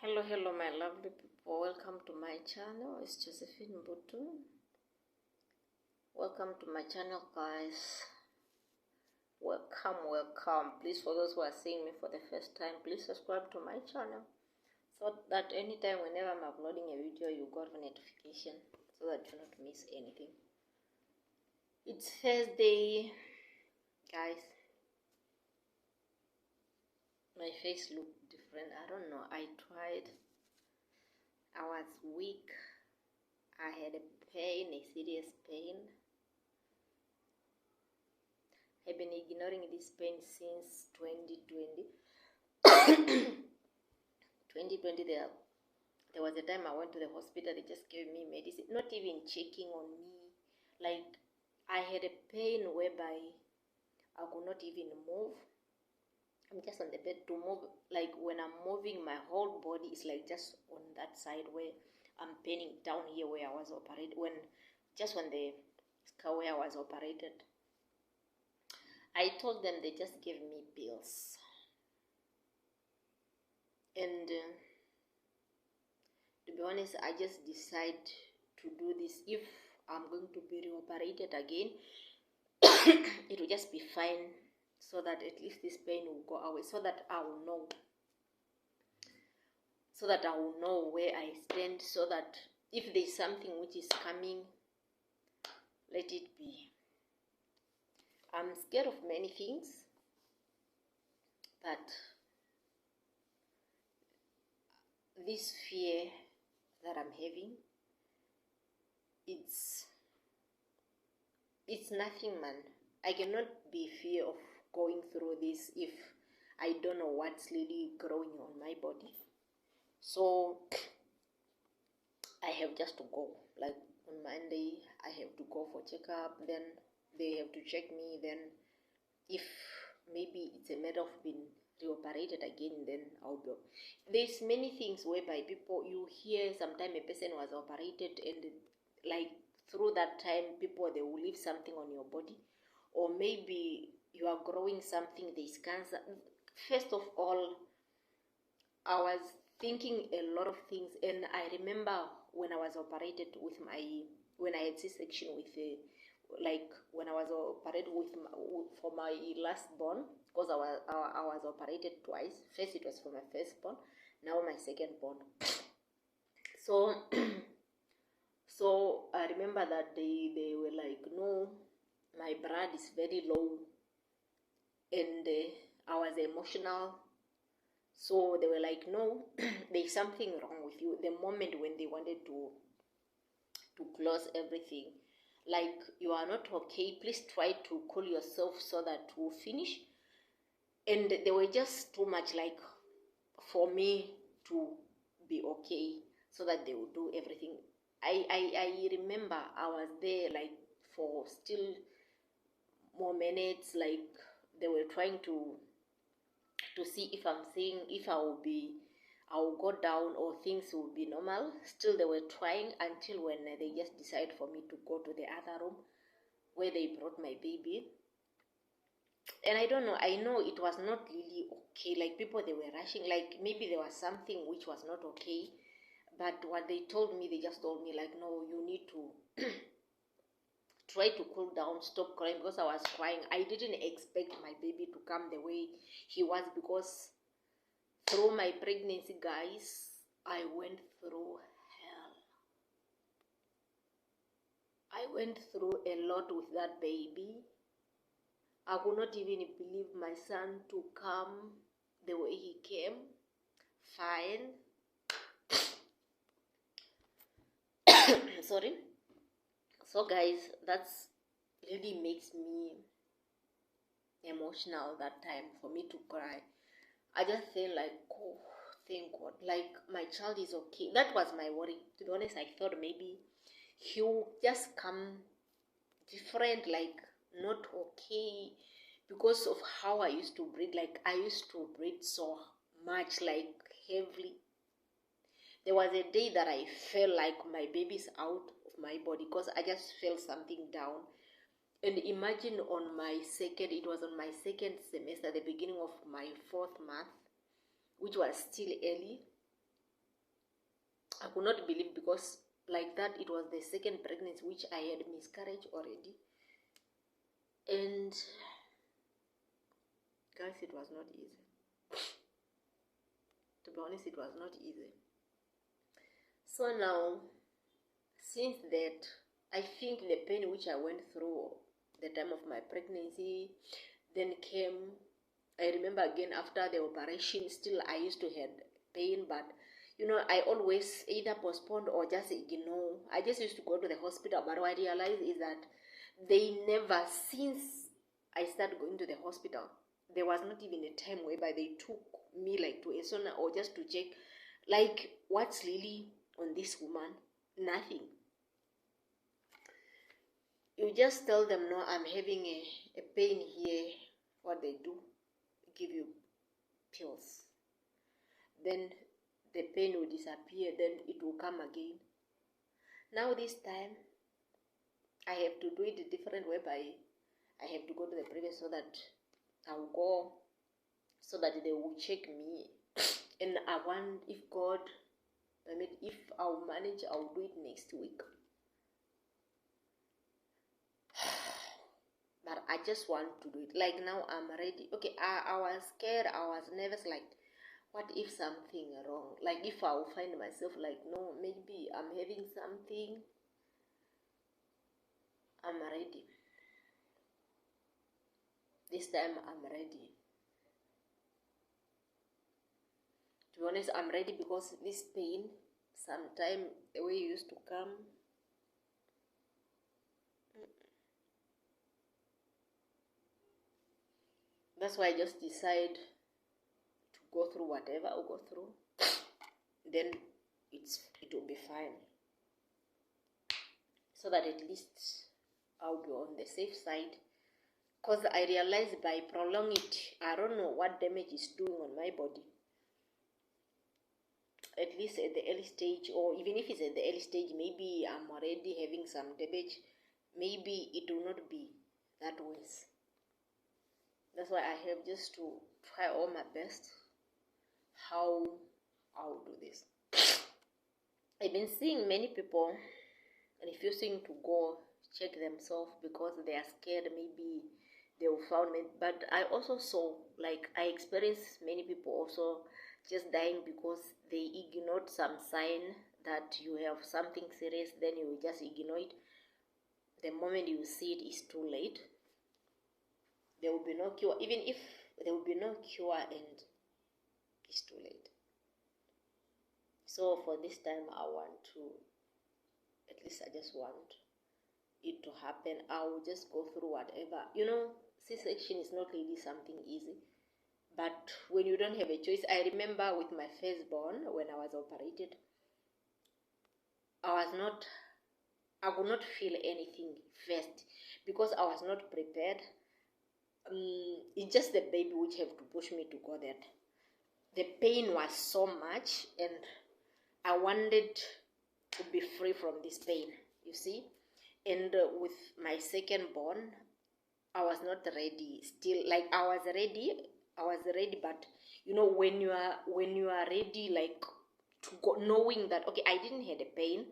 Hello, my lovely people. Welcome to my channel. It's Josephine Butu. Welcome to my channel, guys. Welcome. Please, for those who are seeing me for the first time, please subscribe to my channel so that anytime, whenever I'm uploading a video, you got a notification so that you don't miss anything. It's Thursday, guys. My face looked different. I don't know. I tried. I was weak. I had a pain, a serious pain. I've been ignoring this pain since 2020. 2020, there was a time I went to the hospital. They just gave me medicine, not even checking on me. Like, I had a pain whereby I could not even move. I'm just on the bed to move. Like, when I'm moving, my whole body is like just on that side where I'm paining down here where I was operated. When the scar where I was operated, I told them they just gave me pills. And to be honest, I just decide to do this. If I'm going to be reoperated again, it will just be fine, so that at least this pain will go away, so that I will know where I stand, so that if there's something which is coming, let it be. I'm scared of many things, but this fear that I'm having, it's nothing, man. I cannot be fear of going through this if I don't know what's really growing on my body. So I have just to go. Like on Monday, I have to go for checkup. Then they have to check me. Then if maybe it's a matter of being reoperated again, then I'll go. There's many things whereby people, you hear sometime a person was operated, and like through that time, people, they will leave something on your body, or maybe you are growing something, there's cancer. First of all, I was thinking a lot of things, and I remember when I was operated when I had C-section with like when I was operated for my last born, because I was operated twice. First it was for my first born, now my second born. So so I remember that they were like, no, my blood is very low, and I was emotional. So they were like, no, there's something wrong with you. The moment when they wanted to close everything, like, you are not okay, please try to cool yourself so that we'll finish. And they were just too much, like, for me to be okay, so that they would do everything. I remember I was there like for still more minutes, like they were trying to see if I'm saying, if I will go down or things will be normal. Still they were trying, until when they just decided for me to go to the other room where they brought my baby. And I don't know, I know it was not really okay. Like, people, they were rushing, like maybe there was something which was not okay. But what they told me, they just told me like, no, you need to try to cool down, stop crying, because I was crying. I didn't expect my baby to come the way he was, because through my pregnancy, guys, I went through hell. I went through a lot with that baby. I could not even believe my son to come the way he came. Fine. Sorry. So guys, that's really makes me emotional that time, for me to cry. I just feel like, oh, thank God, like my child is okay. That was my worry. To be honest, I thought maybe he'll just come different, like not okay, because of how I used to breathe. Like, I used to breathe so much, like heavily. There was a day that I felt like my baby's out of my body, because I just felt something down. And imagine it was on my second semester, the beginning of my 4th month, which was still early. I could not believe, because like that, it was the second pregnancy which I had miscarriage already. And guys, it was not easy. To be honest, it was not easy. So now, since that, I think the pain which I went through the time of my pregnancy, then came, I remember again after the operation, still I used to have pain, but you know, I always either postponed or just ignore. I just used to go to the hospital, but what I realized is that they never, since I started going to the hospital, there was not even a time whereby they took me like to a sauna or just to check, like, what's really on this woman. Nothing. You just tell them, no, I'm having a pain here. What they do, give you pills. Then the pain will disappear, then it will come again. Now this time, I have to do it a different way. By I have to go to the previous, so that I'll go, so that they will check me. And I want, if God, I mean, if I'll manage, I'll do it next week. But I just want to do it. Like now, I'm ready. Okay, I was scared. I was nervous. Like, what if something wrong? Like, if I will find myself like, no, maybe I'm having something. I'm ready. This time, I'm ready. To be honest, I'm ready, because this pain, sometime the way it used to come, that's why I just decide to go through whatever I'll go through. Then it will be fine. So that at least I'll be on the safe side. Because I realized by prolonging it, I don't know what damage it's doing on my body. At least at the early stage, or even if it's at the early stage, maybe I'm already having some damage. Maybe it will not be that worse. That's why I have just to try all my best how I'll do this. I've been seeing many people refusing to go check themselves because they are scared maybe they will find it. But I also saw, like, I experienced many people also just dying because they ignored some sign that you have something serious, then you just ignore it. The moment you see it, is too late. There will be no cure. Even if there will be no cure, and it's too late. So for this time, I want to, at least I just want it to happen. I will just go through whatever. You know, C-section is not really something easy. But when you don't have a choice, I remember with my firstborn, when I was operated, I could not feel anything first, because I was not prepared. It's just the baby which have to push me to go there. The pain was so much, and I wanted to be free from this pain, you see. And with my second born, I was not ready still. Like, I was ready, but you know, when you are ready, like, to go, knowing that, okay, I didn't have a pain,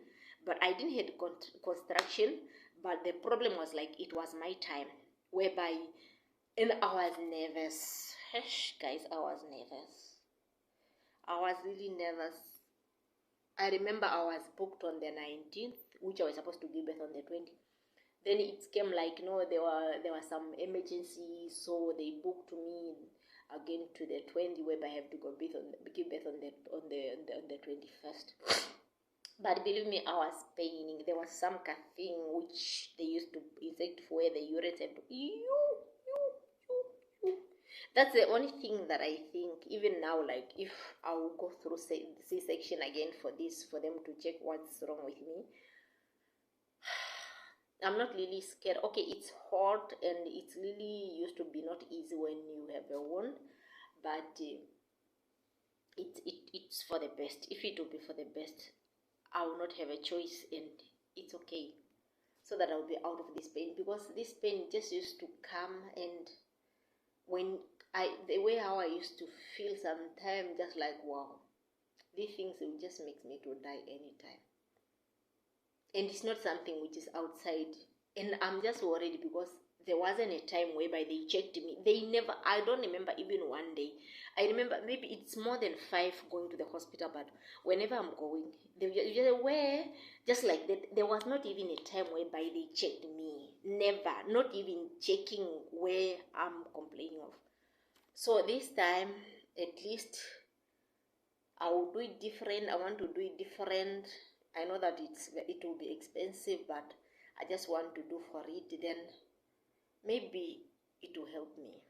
but I didn't have construction, but the problem was, like, it was my time, whereby, and I was nervous. Guys, I was nervous. I was really nervous. I remember I was booked on the 19th, which I was supposed to give birth on the 20th. Then it came like, no, there were some emergencies, so they booked me again to the 20th, whereby I have to give birth on the 21st. But believe me, I was paining. There was some thing which they used to insect for where the urine said, that's the only thing that I think, even now, like, if I will go through C-section again for them to check what's wrong with me, I'm not really scared. Okay, it's hot, and it's really used to be not easy when you have a wound, but it's for the best. If it will be for the best, I will not have a choice, and it's okay, so that I'll be out of this pain, because this pain just used to come, and when the way how I used to feel sometimes, just like, wow, These things will just make me to die anytime. And it's not something which is outside. And I'm just worried because there wasn't a time whereby they checked me. They never, I don't remember even one day. I remember maybe it's more than 5 going to the hospital, but whenever I'm going, they just where, just like that. There was not even a time whereby they checked me. Never, not even checking where I'm complaining of. So this time, at least I will do it different. I want to do it different. I know that it will be expensive, but I just want to do for it. Then maybe it will help me.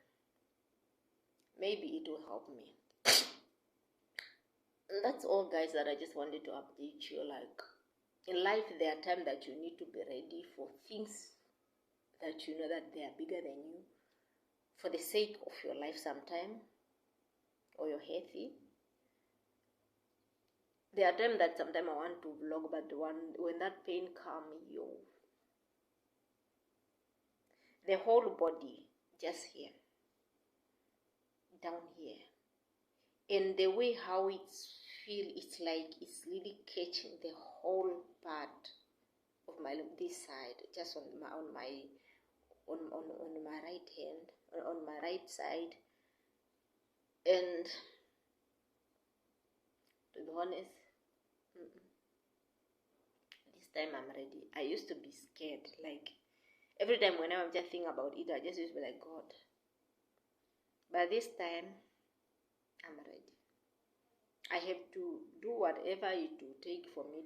Maybe it will help me. And that's all, guys, that I just wanted to update you. Like, in life, there are times that you need to be ready for things that you know that they are bigger than you, for the sake of your life sometime, or your healthy. There are times that sometimes I want to vlog, but when that pain comes, the whole body, just here, down here, and the way how it's feel, it's like it's really catching the whole part of my this side, just on my right hand, on my right side. And to be honest, this time I'm ready. I used to be scared, like every time whenever I'm just thinking about it, I just used to be like, God. But this time, I'm ready. I have to do whatever it will take for me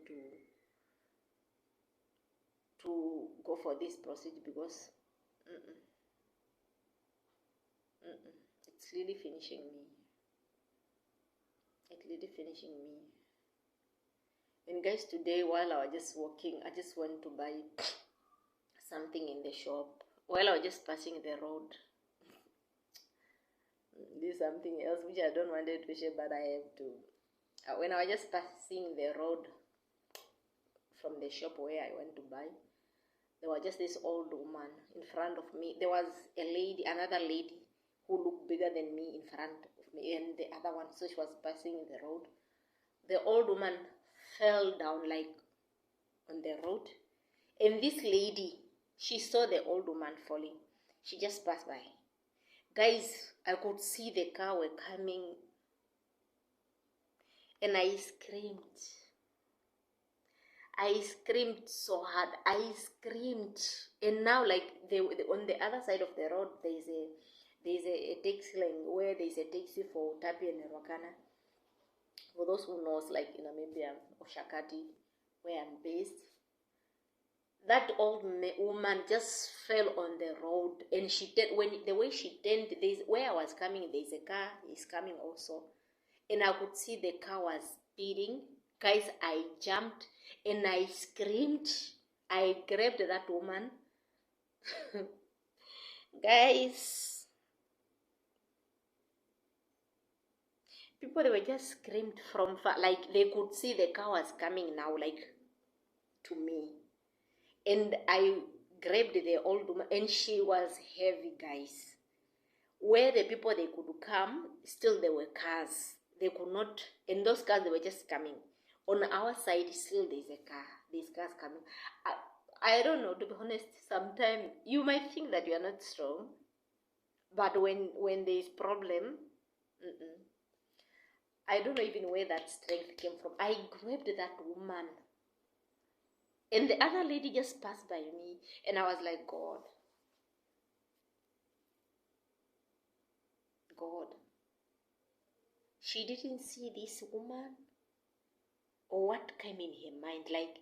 to go for this procedure, because it's really finishing me. It's really finishing me. And guys, today while I was just walking, I just went to buy something in the shop. While I was just passing the road, this is something else which I don't want to share, but I have to. When I was just passing the road from the shop where I went to buy, there was just this old woman in front of me. There was a lady, another lady who looked bigger than me in front of me, and the other one, so she was passing the road. The old woman fell down like on the road, and this lady, she saw the old woman falling. She just passed by. Guys, I could see the car were coming, and I screamed. I screamed so hard. I screamed, and now like on the other side of the road, there's a taxi lane where there's a taxi for Tapi and Rwakana. For those who knows, like in Namibia or Shakati, where I'm based, that old woman just fell on the road, and the way she turned, where I was coming, there's a car is coming also, and I could see the car was speeding. Guys, I jumped and I screamed. I grabbed that woman. Guys, people, they were just screamed from far, like they could see the car was coming now, like to me. And I grabbed the old woman, and she was heavy, guys. Where the people they could come, still there were cars. They could not, and those cars, they were just coming. On our side, still there's a car. There's cars coming. I don't know, to be honest, sometimes you might think that you are not strong, but when there's problem, I don't know even where that strength came from. I grabbed that woman, and the other lady just passed by me, and I was like, God. She didn't see this woman, or what came in her mind. Like,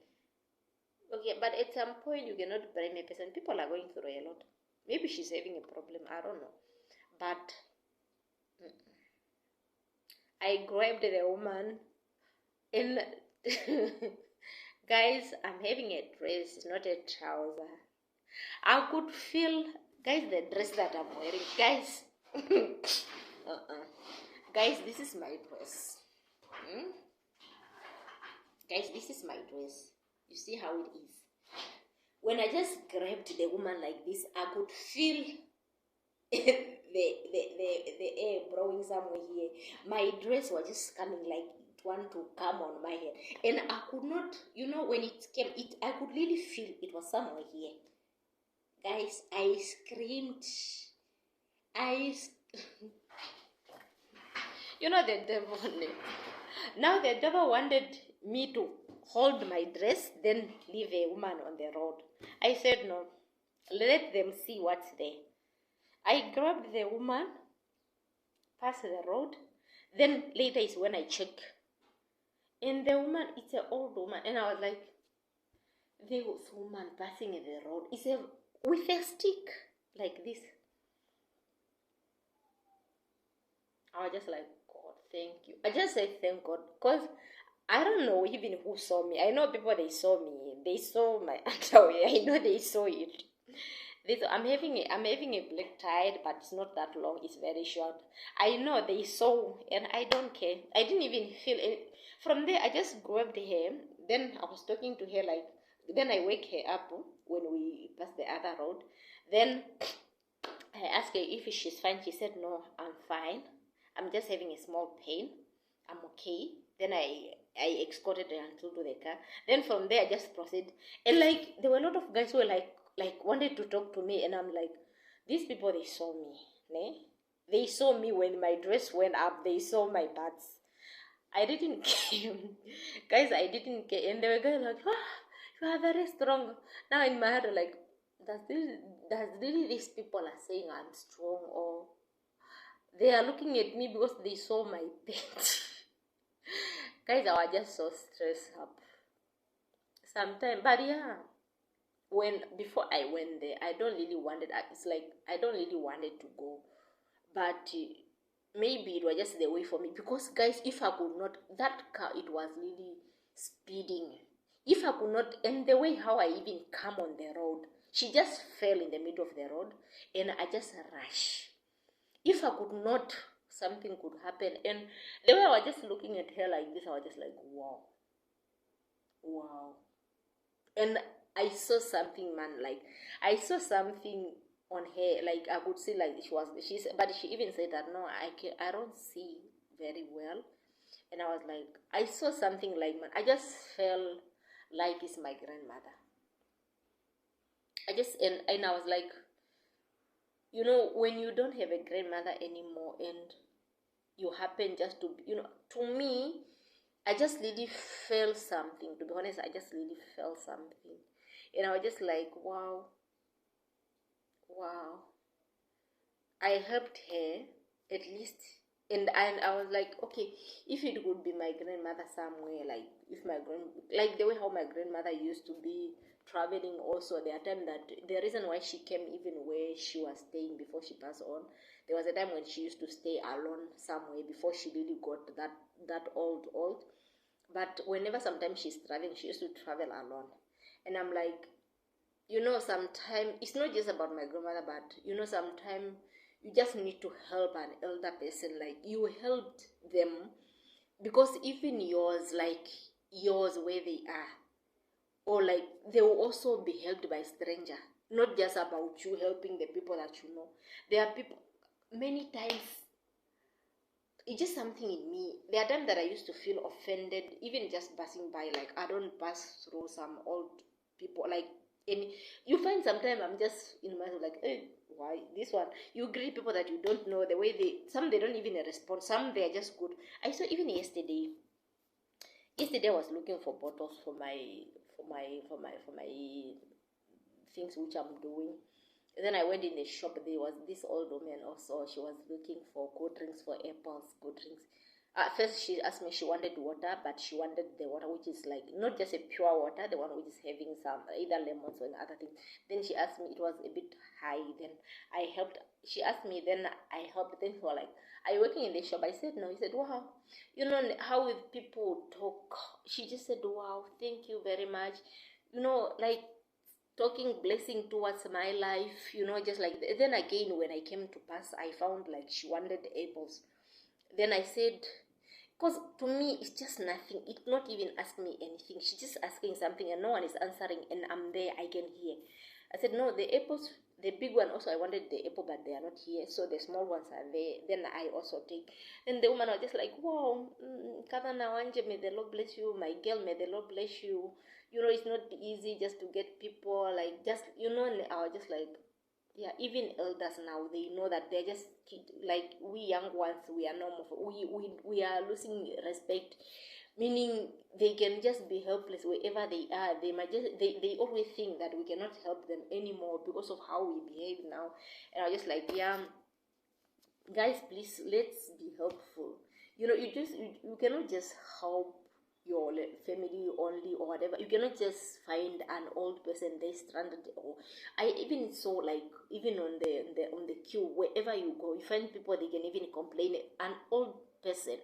okay, but at some point you cannot blame a person. People are going through a lot. Maybe she's having a problem, I don't know. But I grabbed the woman, and guys, I'm having a dress, not a trouser. I could feel, guys, the dress that I'm wearing. Guys, guys, this is my dress. Guys, this is my dress. You see how it is. When I just grabbed the woman like this, I could feel the air blowing somewhere here. My dress was just coming like, want to come on my head. And I could not, when it came, I could really feel it was somewhere here. Guys, I screamed. I, the devil. Now the devil wanted me to hold my dress, then leave a woman on the road. I said no. Let them see what's there. I grabbed the woman, passed the road. Then later is when I check. And the woman, it's an old woman. And I was like, there was a woman passing the road. With a stick like this. I was just like, God, thank you. I just said thank God. Because I don't know even who saw me. I know people, they saw me. They saw my underwear. I know they saw it. I'm having a black tie, but it's not that long. It's very short. I know they saw, and I don't care. I didn't even feel it. From there, I just grabbed her. Then I was talking to her then I wake her up when we pass the other road. Then I asked her if she's fine. She said, no, I'm fine. I'm just having a small pain. I'm okay. Then I escorted her until to the car. Then from there, I just proceeded. And there were a lot of guys who were wanted to talk to me, and I'm like, these people, they saw me, ne? They saw me when my dress went up. They saw my parts. I didn't care. Guys, I didn't care. And they were going like, you are very strong. Now in my head, does really these people are saying I'm strong, or they are looking at me because they saw my paint? Guys, I was just so stressed up sometimes. But yeah, before I went there, I don't really wanted. It's like I don't really wanted to go, but maybe it was just the way for me. Because guys, if I could not, that car, it was really speeding. If I could not, and the way how I even come on the road, she just fell in the middle of the road, and I just rushed. If I could not, something could happen. And the way I was just looking at her like this, I was just like, wow. And I saw something, man. I saw something on her. I could see but she even said that no, I don't see very well. And I was like, I saw something man. I just felt like it's my grandmother. And I was like, when you don't have a grandmother anymore, and you happen just to, to me, I just really felt something. To be honest, I just really felt something. And I was just like, wow. I helped her, at least. And I was like, okay, if it would be my grandmother somewhere, the way how my grandmother used to be traveling also, there are times that the reason why she came even where she was staying before she passed on, there was a time when she used to stay alone somewhere before she really got that old. But whenever sometimes she's traveling, she used to travel alone. And I'm like, sometimes it's not just about my grandmother, but sometimes you just need to help an elder person. You helped them because even yours where they are, or they will also be helped by stranger. Not just about you helping the people that you know. There are people, many times, it's just something in me. There are times that I used to feel offended, even just passing by. I don't pass through some old people. And you find sometimes I'm just in myself hey, why this one? You greet people that you don't know, the way they don't even respond. Some they are just good. I saw even yesterday I was looking for bottles for my things which I'm doing. And then I went in the shop. There was this old woman also. She was looking for cold drinks, for apples, cold drinks. At first, she asked me she wanted water, but she wanted the water which is not just a pure water, the one which is having some either lemons or other things. Then she asked me, it was a bit high. Then I helped. She asked me, then I helped. Then for are you working in the shop? I said no. He said, wow, how will people talk? She just said, wow, thank you very much. Talking blessing towards my life, just then again when I came to pass, I found she wanted apples. Then I said, because to me it's just nothing, it's not even asking me anything, she's just asking something and no one is answering, and I'm there, I can hear. I said, no, the apples the big one also, I wanted the apple, but they are not here, so the small ones are there. Then I also take. And the woman was just like, wow, Kadana Wanje, may the Lord bless you. My girl, may the Lord bless you. You know, it's not easy just to get people, like, just, you know, and I was just like, yeah, even elders now, they know that they're just like we young ones, we are normal. We are losing respect, meaning they can just be helpless wherever they are. They might just they always think that we cannot help them anymore because of how we behave now. And I was just like, yeah, guys, please, let's be helpful. You know, you cannot just help your family only or whatever. You cannot just find an old person they stranded, or I even saw, like, even on the queue, wherever you go, you find people, they can even complain. An old person,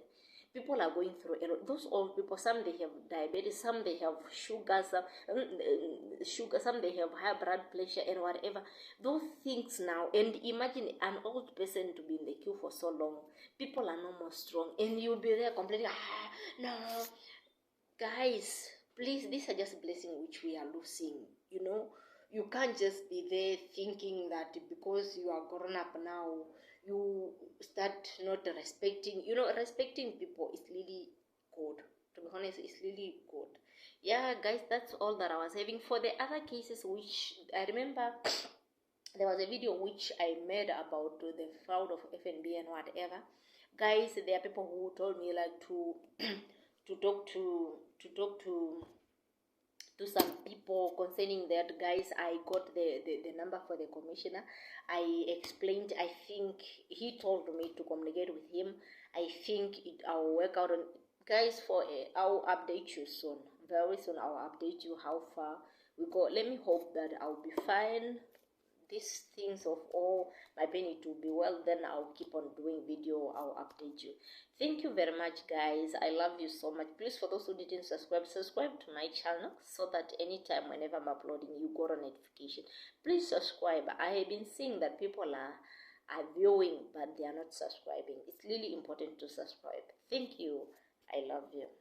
people are going through a lot. Those old people, some they have diabetes, some they have sugar, some they have high blood pressure and whatever. Those things now, and imagine an old person to be in the queue for so long. People are no more strong, and you'll be there complaining, no, guys, please, these are just blessings which we are losing. You know, you can't just be there thinking that because you are grown up now, you start not respecting. You know, respecting people is really good. To be honest, it's really good. Yeah, guys, that's all that I was having. For the other cases, which I remember, there was a video which I made about the fraud of FNB and whatever. Guys, there are people who told me, like, to to talk to some people concerning that. Guys, I got the number for the commissioner. I explained. I think he told me to communicate with him. I think I'll work out on. Guys, I'll update you soon. Very soon I'll update you how far we go. Let me hope that I'll be fine. These things of all my pain, it will be well. Then I'll keep on doing video. I'll update you. Thank you very much, guys. I love you so much. Please, for those who didn't subscribe to my channel, so that anytime whenever I'm uploading, you got a notification. Please subscribe. I have been seeing that people are viewing, but they are not subscribing. It's really important to subscribe. Thank you. I love you.